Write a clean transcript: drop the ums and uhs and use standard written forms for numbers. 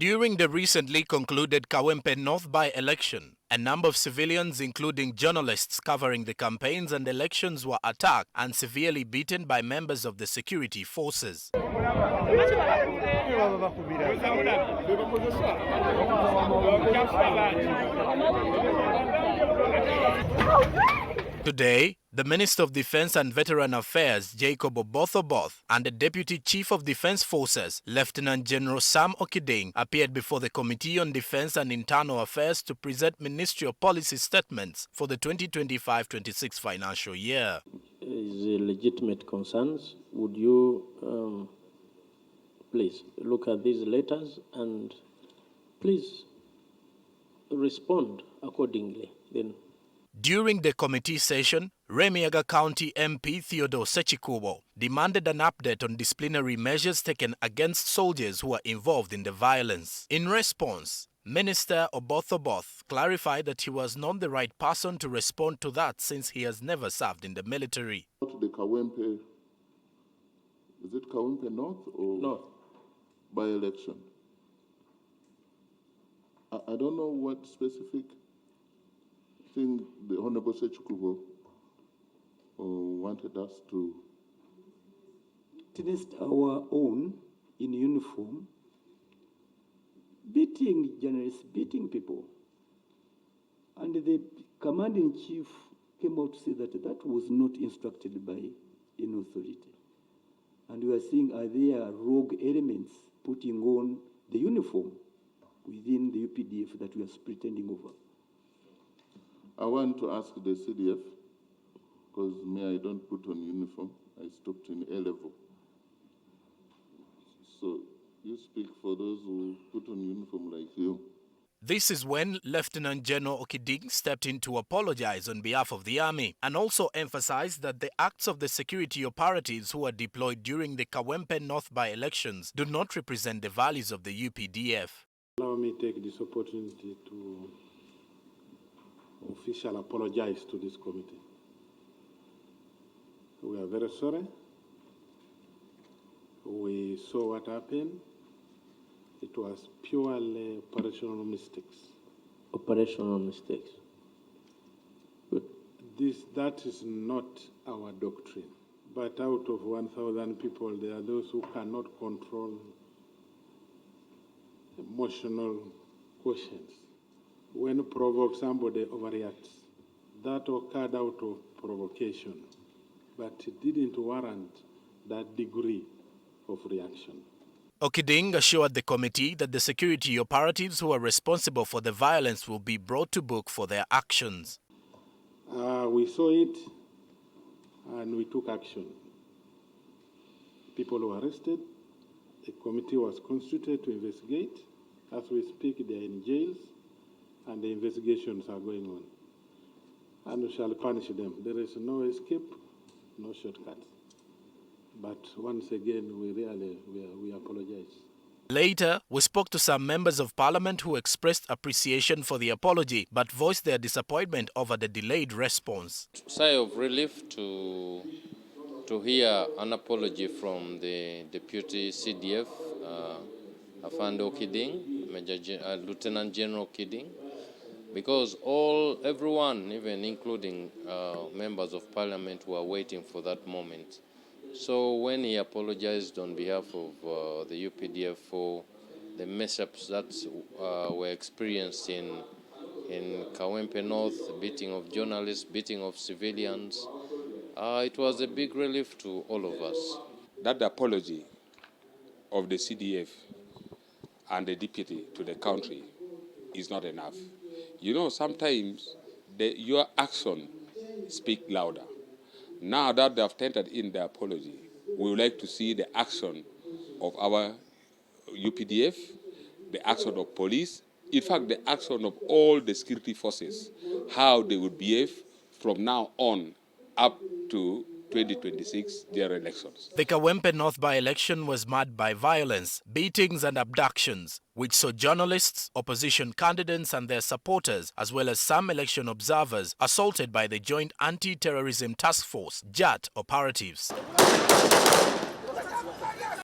During the recently concluded Kawempe North by-election, a number of civilians, including journalists covering the campaigns and elections, were attacked and severely beaten by members of the security forces. Today, the Minister of Defense and Veteran Affairs, Jacob Oboth, and the Deputy Chief of Defense Forces, Lieutenant General Sam Okiding, appeared before the Committee on Defense and Internal Affairs to present ministerial policy statements for the 2025-26 financial year. Is legitimate concerns. Would you please look at these letters and please respond accordingly then. During the committee session, Remiaga County MP Theodore Sechikubo demanded an update on disciplinary measures taken against soldiers who were involved in the violence. In response, Minister Oboth clarified that he was not the right person to respond to that since he has never served in the military. The Kawempe, is it Kawempe North or North by-election? I don't know what specific thing the Honorable Sechikubo wanted us to witnessed our own in uniform beating journalists, beating people. And the commanding chief came out to say that that was not instructed by any authority. And we are seeing, are there rogue elements putting on the uniform within the UPDF that we are pretending over? I want to ask the CDF, because me, I don't put on uniform. I stopped in A level. So you speak for those who put on uniform like you. This is when Lieutenant General Okiding stepped in to apologize on behalf of the army and also emphasized that the acts of the security operatives who were deployed during the Kawempe North by-elections do not represent the values of the UPDF. Allow me to take this opportunity to officially apologize to this committee. We are very sorry. We saw what happened. It was purely operational mistakes. operational mistakes. Good. That is not our doctrine. But out of 1,000 people, there are those who cannot control emotional quotients. When you provoke somebody overreacts. That occurred out of provocation, but it didn't warrant that degree of reaction. Okiding assured the committee that the security operatives who are responsible for the violence will be brought to book for their actions. We saw it and we took action. People were arrested. A committee was constituted to investigate. As we speak, they are in jails and the investigations are going on. And we shall punish them. There is no escape, no shortcut. But once again, we apologize. Later, we spoke to some members of parliament who expressed appreciation for the apology but voiced their disappointment over the delayed response. Sigh of relief to hear an apology from the Deputy CDF, Afande Okiding, Lieutenant General Okiding, because everyone, even including members of parliament, were waiting for that moment. So when he apologized on behalf of the UPDF for the mess-ups that were experienced in Kawempe North, beating of journalists, beating of civilians, it was a big relief to all of us. That apology of the CDF and the deputy to the country is not enough. You know, sometimes your action speaks louder. Now that they have tendered in the apology, we would like to see the action of our UPDF, the action of police, in fact, the action of all the security forces, how they would behave from now on up to 2026 general elections. The Kawempe North by-election was marred by violence, beatings and abductions, which saw journalists, opposition candidates and their supporters, as well as some election observers, assaulted by the Joint Anti-Terrorism Task Force, JAT operatives.